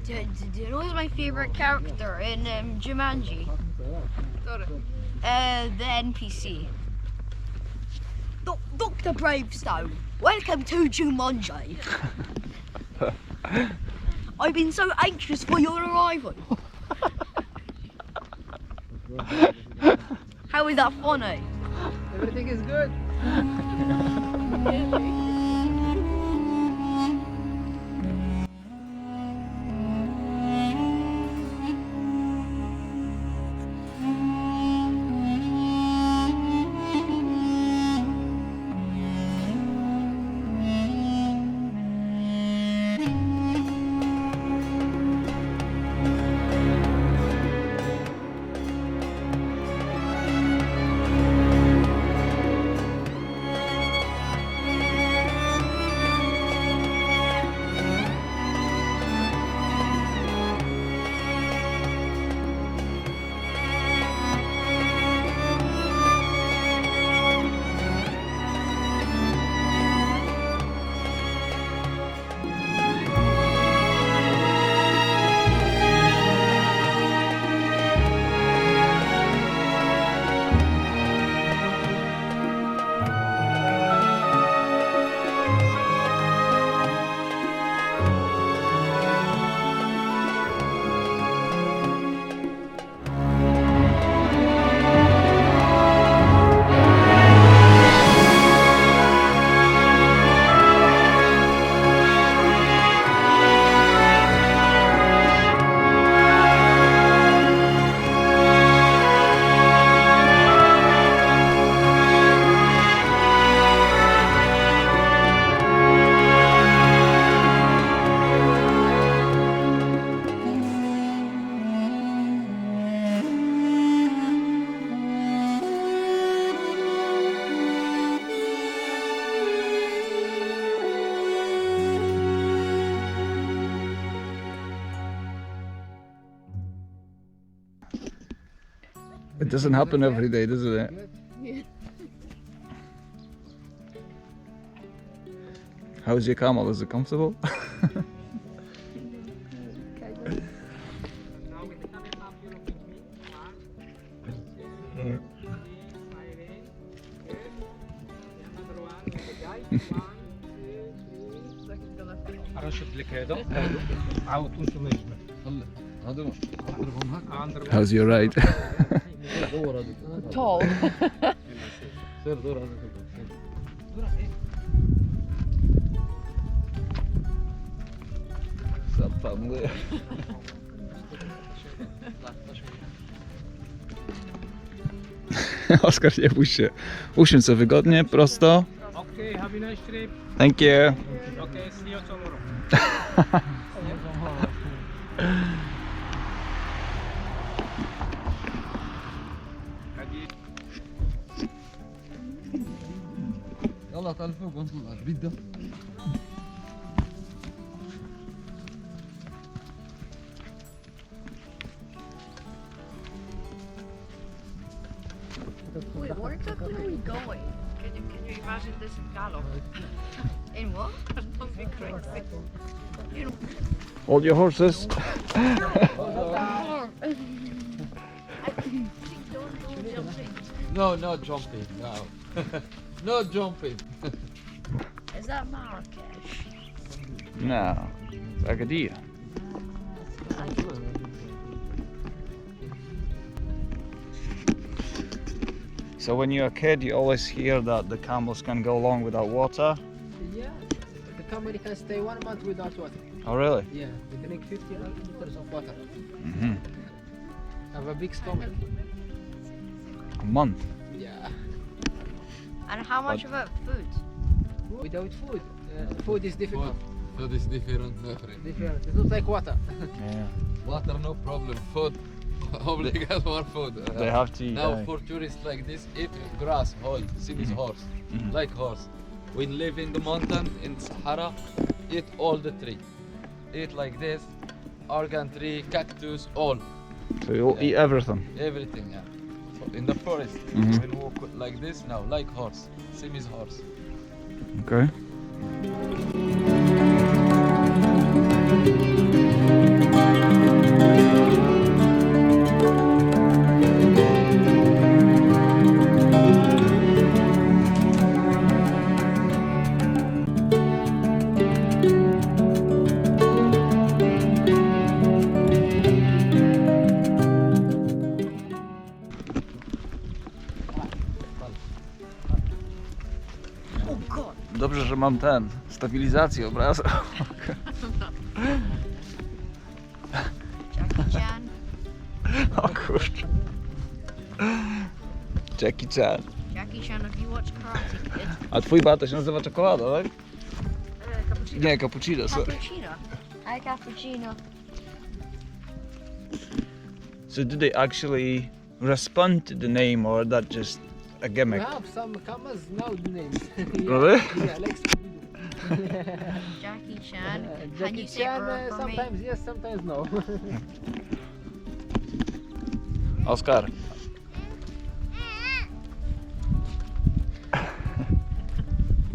Do you know who's my favourite character in Jumanji? The NPC. Dr. Bravestone, welcome to Jumanji. I've been so anxious for your arrival. How is that funny? Everything is good. It doesn't happen every day, does it? Yeah. How's your camel? Is it comfortable? How's your ride? Tall. Oskar, nie bój się. Usiądź sobie wygodnie, prosto. Okay, have a nice trip. Thank you. Okay, see you tomorrow. يلا تعال فوق ونطلع بدة. Wait, where exactly are we going? Can you imagine this in Gallop? In what? Don't be crazy. You know. Hold your horses. No, no jumping. No, no jumping. Is that Marrakesh? No, it's Agadir. So when you're a kid, you always hear that the camels can go long without water. Yeah, the company can stay 1 month without water. Oh, really? Yeah, they drink 50 liters of water. Mm-hmm. Have a big stomach. A month. Yeah. And how much about food? Without food, food is difficult. Food is different, my friend. Different. It's not like water. Yeah. Water, no problem. Food, obligate more food. They have to eat. Now for tourists like this, eat grass, whole, same as horse, like horse. When live in the mountain, in Sahara, eat all the tree. Eat like this, argan tree, cactus, all. So you'll eat everything. Everything, yeah. So in the forest, Mhm. when walk like this now, like horse, same as horse. Okay. mam stabilizację obrazu. Jackie Chan. O kurczę. Jackie Chan. Jackie Chan, if you watch Karate Kid. A twój bar to się nazywa czekolada, tak? Cappuccino. Nie, cappuccino, sorry. Cappuccino. Hi, cappuccino. So did they actually respond to the name or that just a We gimmick? have some camels now the names. Really? Yeah, like Scooby-Doo. Jackie Chan. Can Jackie you say Chan, for me? sometimes yes, sometimes no. Oskar.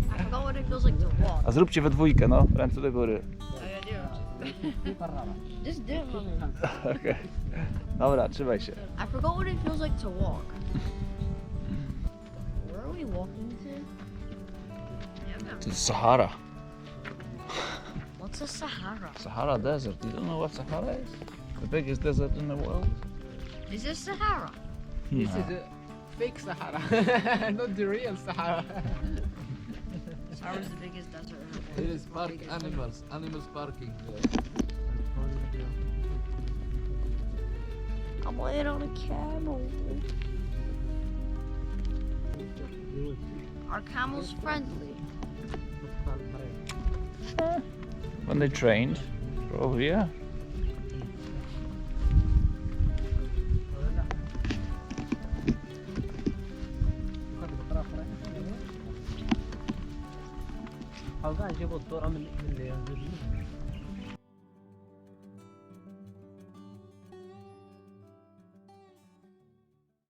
I forgot what it feels like to walk. A zróbcie we dwójkę, no. Ręce do góry. Just do it, mommy. Okej. Dobra, trzymaj się. I forgot what it feels like to walk. Where are we walking to? To jest Sahara. What's a Sahara? Sahara Desert. You don't know what Sahara is? The biggest desert in the world. Is this Sahara? This is a fake Sahara, not the real Sahara. Sahara's the biggest desert in the world. Here is park animals. Animals parking. I'm laying on a camel. Are camels friendly? When they trained, probably yeah. Haugen جابوا الدورة من اللي